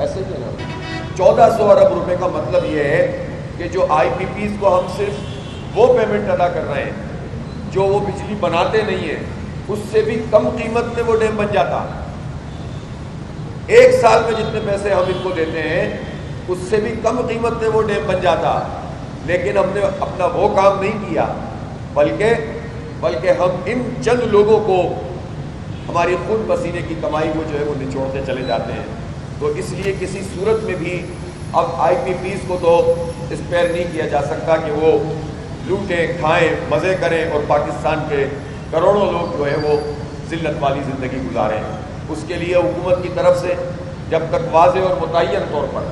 ایسے ہی ہے نا. 1400 ارب روپے کا مطلب یہ ہے کہ جو آئی پی پیز کو ہم صرف وہ پیمنٹ ادا کر رہے ہیں جو وہ بجلی بناتے نہیں ہیں، اس سے بھی کم قیمت میں وہ ڈیم بن جاتا. ایک سال میں جتنے پیسے ہم ان کو دیتے ہیں اس سے بھی کم قیمت میں وہ ڈیم بن جاتا. لیکن ہم نے اپنا وہ کام نہیں کیا، بلکہ ہم ان چند لوگوں کو ہماری خون پسینے کی کمائی کو جو ہے وہ نچوڑتے چلے جاتے ہیں. تو اس لیے کسی صورت میں بھی اب آئی پی پیز کو تو اسپیئر نہیں کیا جا سکتا کہ وہ لوٹیں کھائیں مزے کریں اور پاکستان کے کروڑوں لوگ جو ہے وہ ذلت والی زندگی گزاریں. اس کے لیے حکومت کی طرف سے جب تک واضح اور متعین طور پر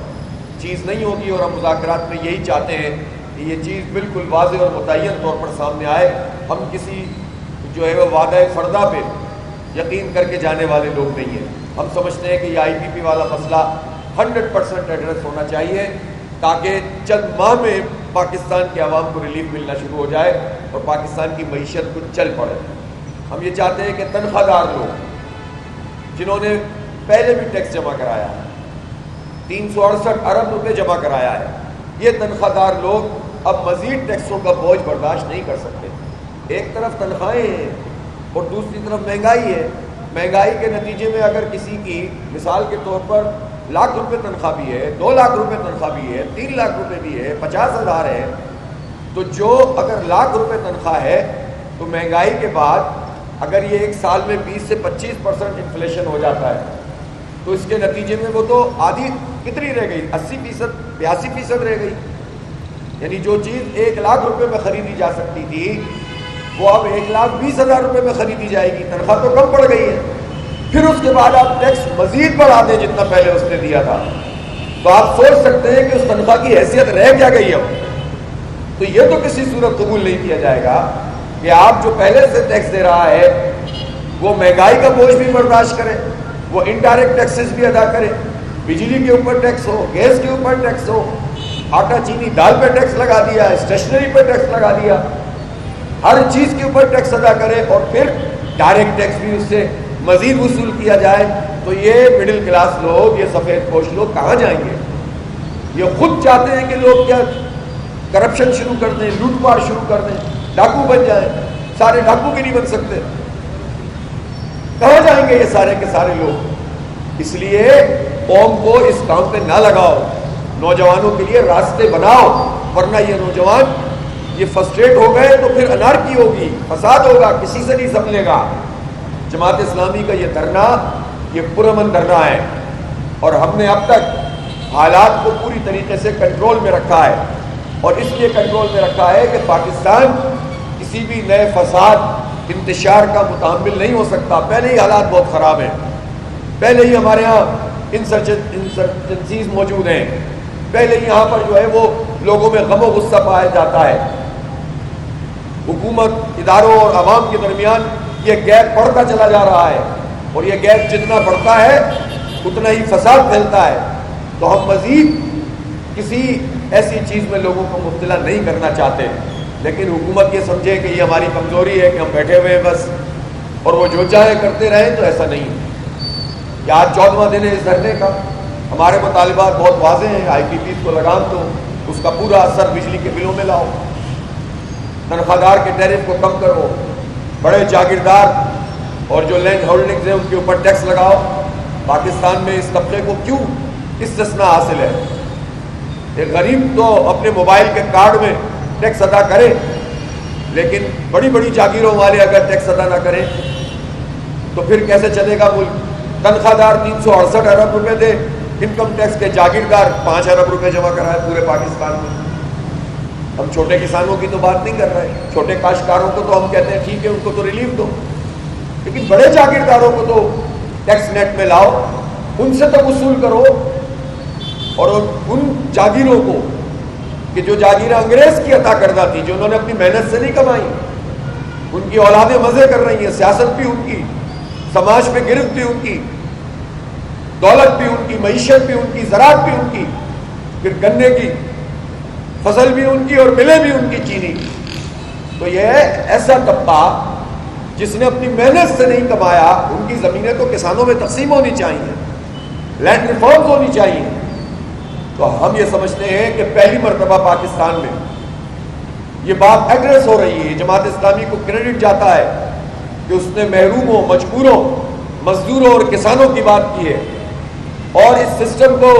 چیز نہیں ہوگی، اور ہم مذاکرات میں یہی چاہتے ہیں کہ یہ چیز بالکل واضح اور متعین طور پر سامنے آئے. ہم کسی جو ہے وہ وعدہ فردہ پہ یقین کر کے جانے والے لوگ نہیں ہیں. ہم سمجھتے ہیں کہ یہ آئی پی پی والا مسئلہ 100% ایڈریس ہونا چاہیے تاکہ چند ماہ میں پاکستان کے عوام کو ریلیف ملنا شروع ہو جائے اور پاکستان کی معیشت کچھ چل پڑے. ہم یہ چاہتے ہیں کہ تنخواہ دار لوگ جنہوں نے پہلے بھی ٹیکس جمع کرایا ہے، 368 ارب روپے جمع کرایا ہے، یہ تنخواہ دار لوگ اب مزید ٹیکسوں کا بوجھ برداشت نہیں کر سکتے. ایک طرف تنخواہیں ہیں اور دوسری طرف مہنگائی ہے. مہنگائی کے نتیجے میں اگر کسی کی مثال کے طور پر 1,00,000 روپے تنخواہ بھی ہے، 2,00,000 روپے تنخواہ بھی ہے، 3,00,000 روپے بھی ہے، 50,000 ہے، تو جو اگر 1,00,000 روپے تنخواہ ہے تو مہنگائی کے بعد اگر یہ ایک سال میں 20 سے 25% انفلیشن ہو جاتا ہے تو اس کے نتیجے میں وہ تو آدھی کتنی رہ گئی، 80%، 82% رہ گئی. یعنی جو چیز 1,00,000 روپے میں خریدی جا سکتی تھی وہ اب 1,20,000 روپے میں خریدی جائے گی. تنخواہ تو کم پڑ گئی ہے. پھر اس کے بعد آپ ٹیکس مزید بڑھا دیں جتنا پہلے اس نے دیا تھا تو آپ سوچ سکتے ہیں کہ اس تنخواہ کی حیثیت رہ کیا گئی اب. تو یہ تو کسی صورت قبول نہیں کیا جائے گا کہ آپ جو پہلے سے ٹیکس دے رہا ہے وہ مہنگائی کا بوجھ بھی برداشت کرے، وہ انڈائریکٹ ٹیکسز بھی ادا کرے. بجلی کے اوپر ٹیکس ہو، گیس کے اوپر ٹیکس ہو، آٹا چینی دال پہ ٹیکس لگا دیا، اسٹیشنری پہ ٹیکس لگا دیا، ہر چیز کے اوپر ٹیکس ادا کرے اور پھر ڈائریکٹ ٹیکس بھی اس سے مزید وصول کیا جائے. تو یہ مڈل کلاس لوگ، یہ سفید پوش لوگ کہاں جائیں گے؟ یہ خود چاہتے ہیں کہ لوگ کیا کرپشن شروع کر دیں، لوٹ پاٹ شروع کر دیں، ڈاکو بن جائیں. سارے ڈاکو بھی نہیں بن سکتے. کہاں جائیں گے یہ سارے کے سارے لوگ؟ اس لیے قوم کو اس کام پہ نہ لگاؤ، نوجوانوں کے لیے راستے بناؤ، ورنہ یہ نوجوان یہ فرسٹریٹ ہو گئے تو پھر انارکی ہوگی، فساد ہوگا، کسی سے نہیں سنبھلے گا. جماعت اسلامی کا یہ دھرنا یہ پرامن دھرنا ہے اور ہم نے اب تک حالات کو پوری طریقے سے کنٹرول میں رکھا ہے. اور اس لیے کنٹرول میں رکھا ہے کہ پاکستان کسی بھی نئے فساد انتشار کا متحمل نہیں ہو سکتا. پہلے ہی حالات بہت خراب ہیں، پہلے ہی ہمارے ہاں انسرجنسیز موجود ہیں، پہلے ہی یہاں پر جو ہے وہ لوگوں میں غم و غصہ پایا جاتا ہے. حکومت، اداروں اور عوام کے درمیان یہ گیپ بڑھتا چلا جا رہا ہے اور یہ گیپ جتنا بڑھتا ہے اتنا ہی فساد پھیلتا ہے. تو ہم مزید کسی ایسی چیز میں لوگوں کو مبتلا نہیں کرنا چاہتے، لیکن حکومت یہ سمجھے کہ یہ ہماری کمزوری ہے کہ ہم بیٹھے ہوئے ہیں بس اور وہ جو چاہے کرتے رہیں، تو ایسا نہیں. کہ آج 14واں دن ہے اس دھرنے کا. ہمارے مطالبات بہت واضح ہیں. آئی پی پیز کو لگام دو، اس کا پورا اثر بجلی کے بلوں میں لاؤ، تنخواہ دار کے ٹیرف کو کم کرو، بڑے جاگیردار اور جو لینڈ ہولڈنگز ہیں ان کے اوپر ٹیکس لگاؤ. پاکستان میں اس طبقے کو کیوں استثناء حاصل ہے؟ ایک غریب تو اپنے موبائل کے کارڈ میں ٹیکس ادا کرے، لیکن بڑی بڑی جاگیروں والے اگر ٹیکس ادا نہ کریں تو پھر کیسے چلے گا ملک؟ تنخواہ دار 368 ارب روپے دے، انکم ٹیکس کے جاگیردار 5 ارب روپے جمع کرائے پورے پاکستان میں. ہم چھوٹے کسانوں کی تو بات نہیں کر رہے، چھوٹے کاشتکاروں کو تو ہم کہتے ہیں ٹھیک ہے ان کو تو ریلیف دو، لیکن بڑے جاگیرداروں کو تو ٹیکس نیٹ میں لاؤ، ان سے تو وصول کرو. اور ان جاگیروں کو کہ جو جاگیریں انگریز کی عطا کردہ تھی، جو انہوں نے اپنی محنت سے نہیں کمائی، ان کی اولادیں مزے کر رہی ہیں، سیاست بھی ان کی، سماج پہ گرفت بھی ان کی، دولت بھی ان کی، معیشت بھی ان کی، زراعت بھی ان کی، پھر گنے کی فصل بھی ان کی اور ملیں بھی ان کی چینی. تو یہ ایسا طبقہ جس نے اپنی محنت سے نہیں کمایا، ان کی زمینیں تو کسانوں میں تقسیم ہونی چاہیے. لینڈ ریفارمز ہونی چاہیے. تو ہم یہ سمجھتے ہیں کہ پہلی مرتبہ پاکستان میں یہ بات ایڈریس ہو رہی ہے. جماعت اسلامی کو کریڈٹ جاتا ہے کہ اس نے محروموں، مجبوروں، مزدوروں اور کسانوں کی بات کی ہے اور اس سسٹم کو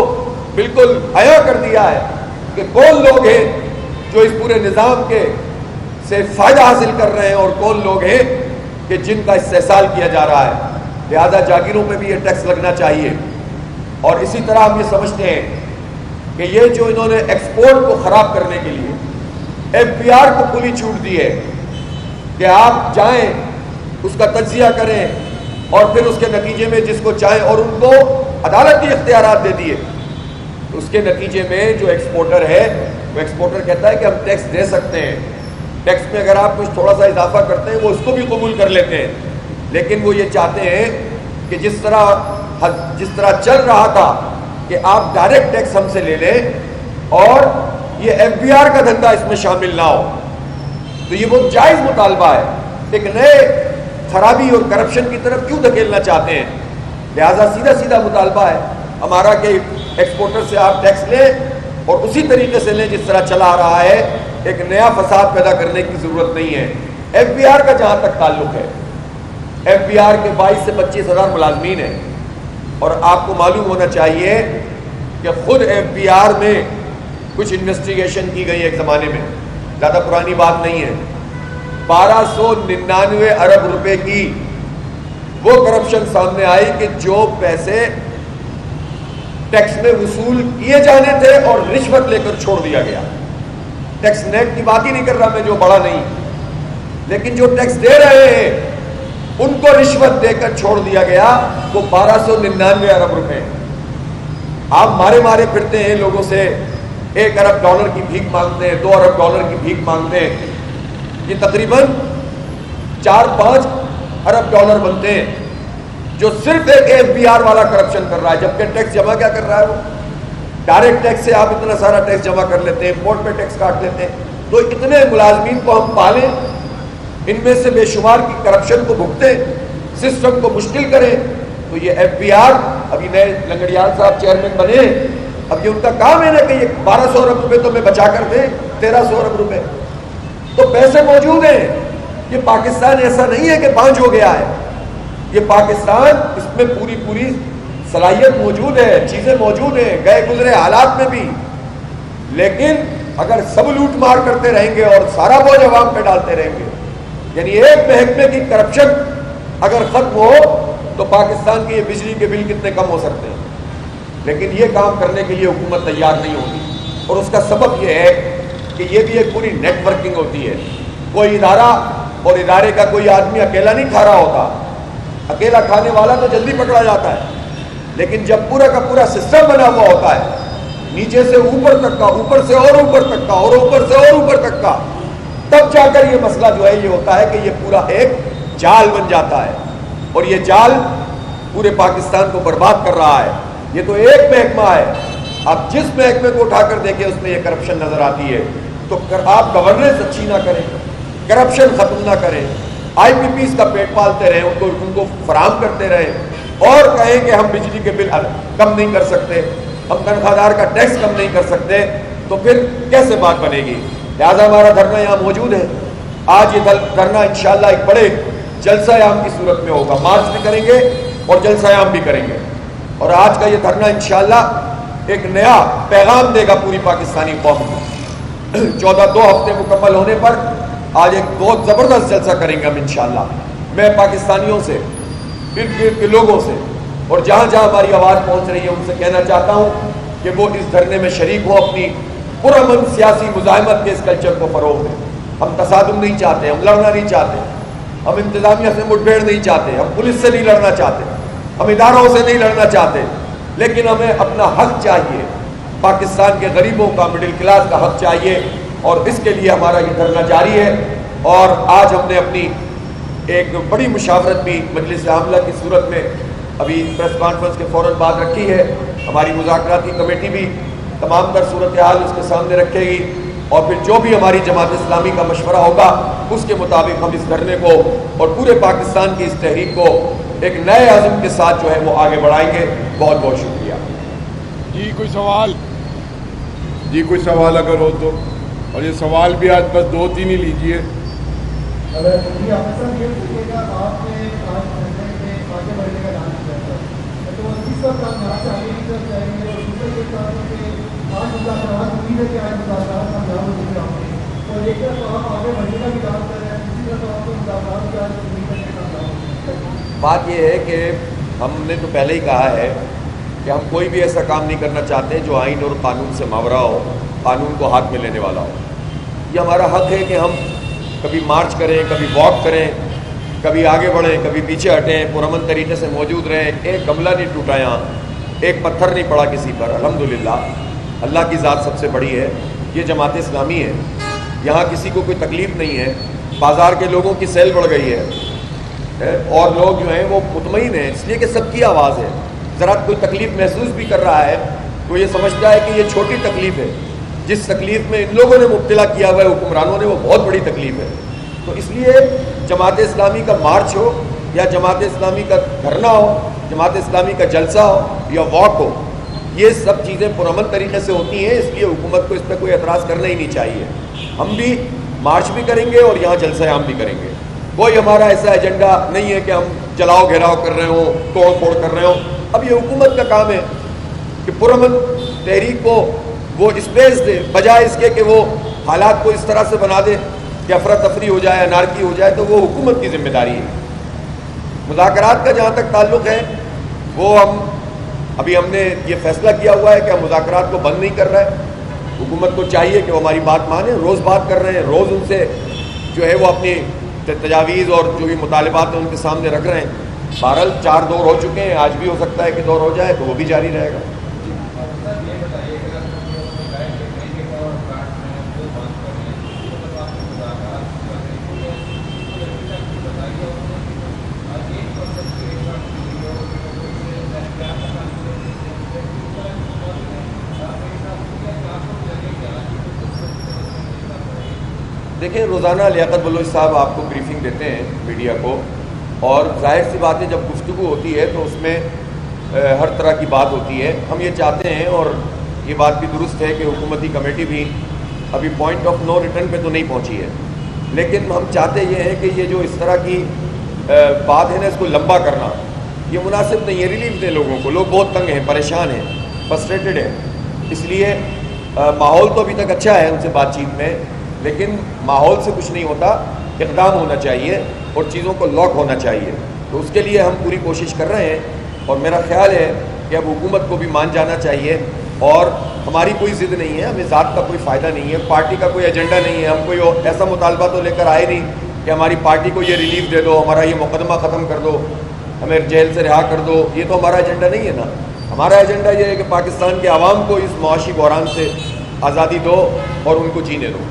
بالکل عیاں کر دیا ہے کہ کون لوگ ہیں جو اس پورے نظام کے سے فائدہ حاصل کر رہے ہیں اور کون لوگ ہیں کہ جن کا استحصال کیا جا رہا ہے. لہذا جاگیروں پہ بھی یہ ٹیکس لگنا چاہیے. اور اسی طرح ہم یہ سمجھتے ہیں کہ یہ جو انہوں نے ایکسپورٹ کو خراب کرنے کے لیے ایف پی آر کو کھلی چھوٹ دی ہے کہ آپ جائیں اس کا تجزیہ کریں اور پھر اس کے نتیجے میں جس کو چاہیں، اور ان کو عدالت کی اختیارات دے دیے، اس کے نتیجے میں جو ایکسپورٹر ہے وہ ایکسپورٹر کہتا ہے کہ ہم ٹیکس دے سکتے ہیں. ٹیکس میں اگر آپ کچھ تھوڑا سا اضافہ کرتے ہیں وہ اس کو بھی قبول کر لیتے ہیں. لیکن وہ یہ چاہتے ہیں کہ جس طرح چل رہا تھا کہ آپ ڈائریکٹ ٹیکس ہم سے لے لیں اور یہ ایف بی آر کا دھندا اس میں شامل نہ ہو. تو یہ بہت جائز مطالبہ ہے. ایک نئے خرابی اور کرپشن کی طرف کیوں دھکیلنا چاہتے ہیں؟ لہذا سیدھا مطالبہ ہے ہمارا کہ ایکسپورٹر سے آپ ٹیکس لیں اور اسی طریقے سے لیں جس طرح چلا آ رہا ہے. ایک نیا فساد پیدا کرنے کی ضرورت نہیں ہے. ایف بی آر کا جہاں تک تعلق ہے، ایف بی آر کے 22 سے 25,000 ملازمین ہیں اور آپ کو معلوم ہونا چاہیے کہ خود ایف بی آر میں کچھ انویسٹیگیشن کی گئی ایک زمانے میں، زیادہ پرانی بات نہیں ہے. 1299 ارب روپے کی وہ کرپشن سامنے آئی کہ جو پیسے ٹیکس میں وصول کیے جانے تھے اور رشوت لے کر چھوڑ دیا گیا. ٹیکس نیٹ کی بات ہی نہیں کر رہا میں، جو بڑا نہیں، لیکن جو ٹیکس دے رہے ہیں ان کو رشوت دے کر چھوڑ دیا گیا. وہ 1299 ارب روپے. آپ مارے پھرتے ہیں لوگوں سے، 1 ارب ڈالر کی بھیک مانگتے ہیں، 2 ارب ڈالر کی بھیک مانگتے ہیں. یہ تقریباً 4-5 ارب ڈالر بنتے ہیں جو صرف ایک ایف بی آر والا کرپشن کر رہا ہے. جبکہ ٹیکس جمع کیا کر رہا ہے؟ وہ ڈائریکٹ ٹیکس سے آپ اتنا سارا ٹیکس جمع کر لیتے ہیں، امپورٹ پہ ٹیکس کاٹ لیتے ہیں. تو اتنے ملازمین کو ہم پالیں، ان میں سے بے شمار کی کرپشن کو بھگتیں، سسٹم کو مشکل کریں. تو یہ ایف بی آر، ابھی نئے لنگڑیال صاحب چیئرمین بنے، اب یہ ان کا کام ہے نا کہ یہ 1200 ارب روپے تو میں بچا کر دیں، 1300 ارب روپے. تو پیسے موجود ہیں. یہ پاکستان ایسا نہیں ہے کہ بانجھ ہو گیا ہے. یہ پاکستان، اس میں پوری صلاحیت موجود ہے، چیزیں موجود ہیں گئے گزرے حالات میں بھی. لیکن اگر سب لوٹ مار کرتے رہیں گے اور سارا بوجھ عوام پہ ڈالتے رہیں گے، یعنی ایک محکمے کی کرپشن اگر ختم ہو تو پاکستان کے یہ بجلی کے بل کتنے کم ہو سکتے ہیں. لیکن یہ کام کرنے کے لیے حکومت تیار نہیں ہوگی، اور اس کا سبب یہ ہے کہ یہ بھی ایک پوری نیٹ ورکنگ ہوتی ہے. کوئی ادارہ اور ادارے کا کوئی آدمی اکیلا نہیں کھا رہا ہوتا. اکیلا کھانے والا تو جلدی پکڑا جاتا ہے، لیکن جب پورا کا پورا سسٹم بنا ہوا ہوتا ہے، نیچے سے اوپر تک کا، اوپر سے اور اوپر تک کا، اور اوپر سے اور اوپر تک کا، تب جا کر یہ مسئلہ جو ہے یہ ہوتا ہے کہ یہ پورا ایک جال بن جاتا ہے. اور یہ جال پورے پاکستان کو برباد کر رہا ہے. یہ تو ایک محکمہ ہے، آپ جس محکمے کو اٹھا کر دیکھیں اس میں یہ کرپشن نظر آتی ہے. تو آپ گورننس اچھی نہ کریں، کرپشن ختم نہ کریں، آئی پی پیز کا پیٹ پالتے رہیں، ان کو فراہم کرتے رہیں اور کہیں کہ ہم بجلی کے بل کم نہیں کر سکتے، ہم تنخواہ دار کا ٹیکس کم نہیں کر سکتے، تو پھر کیسے بات بنے گی؟ لہٰذا ہمارا دھرنا یہاں موجود ہے. آج یہ دھرنا انشاءاللہ ایک بڑے جلسہ عام کی صورت میں ہوگا. مارچ بھی کریں گے اور جلسہ عام بھی کریں گے. اور آج کا یہ دھرنا انشاءاللہ ایک نیا پیغام دے گا پوری پاکستانی قوم کو. 2 ہفتے مکمل ہونے پر آج ایک بہت زبردست جلسہ کریں گے ہم انشاءاللہ. میں پاکستانیوں سے، ارد گرد کے لوگوں سے، اور جہاں جہاں ہماری آواز پہنچ رہی ہے ان سے کہنا چاہتا ہوں کہ وہ اس دھرنے میں شریک ہو، اپنی پرامن سیاسی مزاحمت کے اس کلچر کو فروغ دیں. ہم تصادم نہیں چاہتے، ہم لڑنا نہیں چاہتے، ہم انتظامیہ سے مٹ بھیڑ نہیں چاہتے، ہم پولیس سے نہیں لڑنا چاہتے، ہم اداروں سے نہیں لڑنا چاہتے، لیکن ہمیں اپنا حق چاہیے. پاکستان کے غریبوں کا، مڈل کلاس کا حق چاہیے، اور اس کے لیے ہمارا یہ دھرنا جاری ہے. اور آج ہم نے اپنی ایک بڑی مشاورت بھی مجلس عاملہ کی صورت میں ابھی پریس کانفرنس کے فوراً بعد رکھی ہے. ہماری مذاکراتی کمیٹی بھی تمام تر صورتحال اس کے سامنے رکھے گی، اور پھر جو بھی ہماری جماعت اسلامی کا مشورہ ہوگا اس کے مطابق ہم اس دھرنے کو اور پورے پاکستان کی اس تحریک کو ایک نئے عزم کے ساتھ جو ہے وہ آگے بڑھائیں گے. بہت بہت شکریہ. جی کوئی سوال؟ جی کوئی سوال اگر ہو تو. اور یہ سوال بھی آج بس 2-3 ہی لیجیے. بات یہ ہے کہ ہم نے تو پہلے ہی کہا ہے کہ ہم کوئی بھی ایسا کام نہیں کرنا چاہتے جو آئین اور قانون سے ماورا ہو، قانون کو ہاتھ میں لینے والا ہو. یہ ہمارا حق ہے کہ ہم کبھی مارچ کریں، کبھی واک کریں، کبھی آگے بڑھیں، کبھی پیچھے ہٹیں، پرامن طریقے سے موجود رہیں. ایک گملہ نہیں ٹوٹا یہاں، ایک پتھر نہیں پڑا کسی پر. الحمدللہ اللہ کی ذات سب سے بڑی ہے. یہ جماعت اسلامی ہے، یہاں کسی کو کوئی تکلیف نہیں ہے. بازار کے لوگوں کی سیل بڑھ گئی ہے اور لوگ جو ہیں وہ مطمئن ہیں، اس لیے کہ سب کی آواز ہے. ذرا کوئی تکلیف محسوس بھی کر رہا ہے تو یہ سمجھتا ہے کہ یہ چھوٹی تکلیف ہے. جس تکلیف میں ان لوگوں نے مبتلا کیا ہوا ہے حکمرانوں نے، وہ بہت بڑی تکلیف ہے. تو اس لیے جماعت اسلامی کا مارچ ہو یا جماعت اسلامی کا دھرنا ہو، جماعت اسلامی کا جلسہ ہو یا واک ہو، یہ سب چیزیں پرامن طریقے سے ہوتی ہیں. اس لیے حکومت کو اس پہ کوئی اعتراض کرنا ہی نہیں چاہیے. ہم بھی مارچ بھی کریں گے اور یہاں جلسہ عام بھی کریں گے. کوئی ہمارا ایسا ایجنڈا نہیں ہے کہ ہم جلاؤ گھیراؤ کر رہے ہوں، توڑ پھوڑ کر رہے ہوں. اب یہ حکومت کا کام ہے کہ پرامن تحریک کو وہ اسپیس دے، بجائے اس کے کہ وہ حالات کو اس طرح سے بنا دے کہ افراتفری ہو جائے، انارکی ہو جائے. تو وہ حکومت کی ذمہ داری ہے. مذاکرات کا جہاں تک تعلق ہے، وہ ہم نے یہ فیصلہ کیا ہوا ہے کہ ہم مذاکرات کو بند نہیں کر رہے. حکومت کو چاہیے کہ وہ ہماری بات مانے. روز بات کر رہے ہیں، روز ان سے جو ہے وہ اپنی تجاویز اور جو بھی مطالبات ہیں ان کے سامنے رکھ رہے ہیں. بہرحال 4 دور ہو چکے ہیں، آج بھی ہو سکتا ہے کہ دور ہو جائے تو وہ بھی جاری رہے گا. دیکھیں، روزانہ لیاقت بلوچ صاحب آپ کو بریفنگ دیتے ہیں میڈیا کو، اور ظاہر سی بات ہے جب گفتگو ہوتی ہے تو اس میں ہر طرح کی بات ہوتی ہے. ہم یہ چاہتے ہیں، اور یہ بات بھی درست ہے کہ حکومتی کمیٹی بھی ابھی پوائنٹ آف نو ریٹرن پہ تو نہیں پہنچی ہے، لیکن ہم چاہتے یہ ہیں کہ یہ جو اس طرح کی بات ہے نا، اس کو لمبا کرنا یہ مناسب نہیں ہے. ریلیف دیں لوگوں کو. لوگ بہت تنگ ہیں، پریشان ہیں، فرسٹریٹڈ ہیں. اس لیے ماحول تو ابھی تک اچھا ہے ان سے بات چیت میں، لیکن ماحول سے کچھ نہیں ہوتا. اقدام ہونا چاہیے اور چیزوں کو لاک ہونا چاہیے. تو اس کے لیے ہم پوری کوشش کر رہے ہیں، اور میرا خیال ہے کہ اب حکومت کو بھی مان جانا چاہیے. اور ہماری کوئی ضد نہیں ہے، ہمیں ذات کا کوئی فائدہ نہیں ہے، پارٹی کا کوئی ایجنڈا نہیں ہے. ہم کوئی ایسا مطالبہ تو لے کر آئے نہیں کہ ہماری پارٹی کو یہ ریلیف دے دو، ہمارا یہ مقدمہ ختم کر دو، ہمیں جیل سے رہا کر دو. یہ تو ہمارا ایجنڈا نہیں ہے نا. ہمارا ایجنڈا یہ ہے کہ پاکستان کے عوام کو اس معاشی بحران سے آزادی دو اور ان کو جینے دو.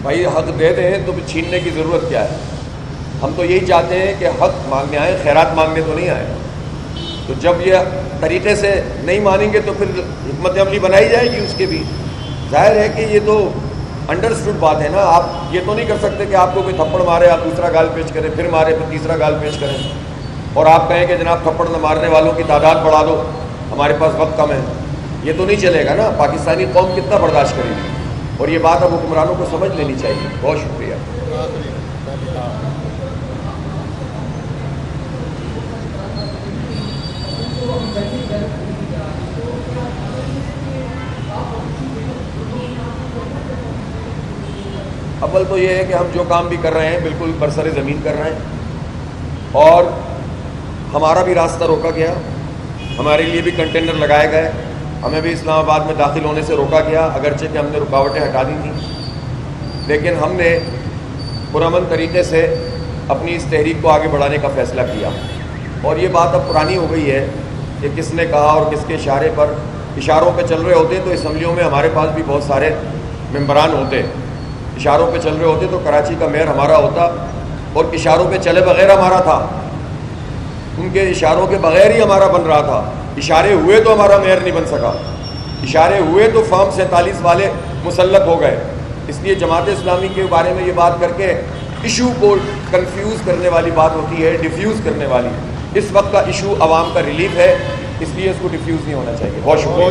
بھائی حق دے دیں تو چھیننے کی ضرورت کیا ہے؟ ہم تو یہی چاہتے ہیں کہ حق مانگنے آئے، خیرات مانگنے تو نہیں آئے. تو جب یہ طریقے سے نہیں مانیں گے تو پھر حکمت عملی بنائی جائے گی اس کے بھی. ظاہر ہے کہ یہ تو انڈرسٹوڈ بات ہے نا. آپ یہ تو نہیں کر سکتے کہ آپ کو کوئی تھپڑ مارے آپ دوسرا گال پیش کریں، پھر مارے پھر تیسرا گال پیش کریں، اور آپ کہیں کہ جناب تھپڑ نہ مارنے والوں کی تعداد بڑھا دو، ہمارے پاس وقت کم ہے. یہ تو نہیں چلے گا نا. پاکستانی قوم کتنا برداشت کرے گی؟ اور یہ بات اب حکمرانوں کو سمجھ لینی چاہیے. بہت شکریہ. اول تو یہ ہے کہ ہم جو کام بھی کر رہے ہیں بالکل برسر زمین کر رہے ہیں، اور ہمارا بھی راستہ روکا گیا، ہمارے لیے بھی کنٹینر لگائے گئے، ہمیں بھی اسلام آباد میں داخل ہونے سے روکا گیا، اگرچہ کہ ہم نے رکاوٹیں ہٹا دی تھیں، لیکن ہم نے پرامن طریقے سے اپنی اس تحریک کو آگے بڑھانے کا فیصلہ کیا. اور یہ بات اب پرانی ہو گئی ہے کہ کس نے کہا اور کس کے اشاروں پہ چل رہے ہوتے تو اسمبلیوں میں ہمارے پاس بھی بہت سارے ممبران ہوتے. اشاروں پہ چل رہے ہوتے تو کراچی کا میئر ہمارا ہوتا، اور اشاروں پہ چلے بغیر ہمارا تھا، ان کے اشاروں کے بغیر ہی ہمارا بن رہا تھا۔ اشارے ہوئے تو ہمارا میئر نہیں بن سکا، اشارے ہوئے تو فارم 47 والے مسلط ہو گئے۔ اس لیے جماعت اسلامی کے بارے میں یہ بات کر کے ایشو کو کنفیوز کرنے والی بات ہوتی ہے، ڈیفیوز کرنے والی۔ اس وقت کا ایشو عوام کا ریلیف ہے، اس لیے اس کو ڈیفیوز نہیں ہونا چاہیے۔ بہت شکریہ۔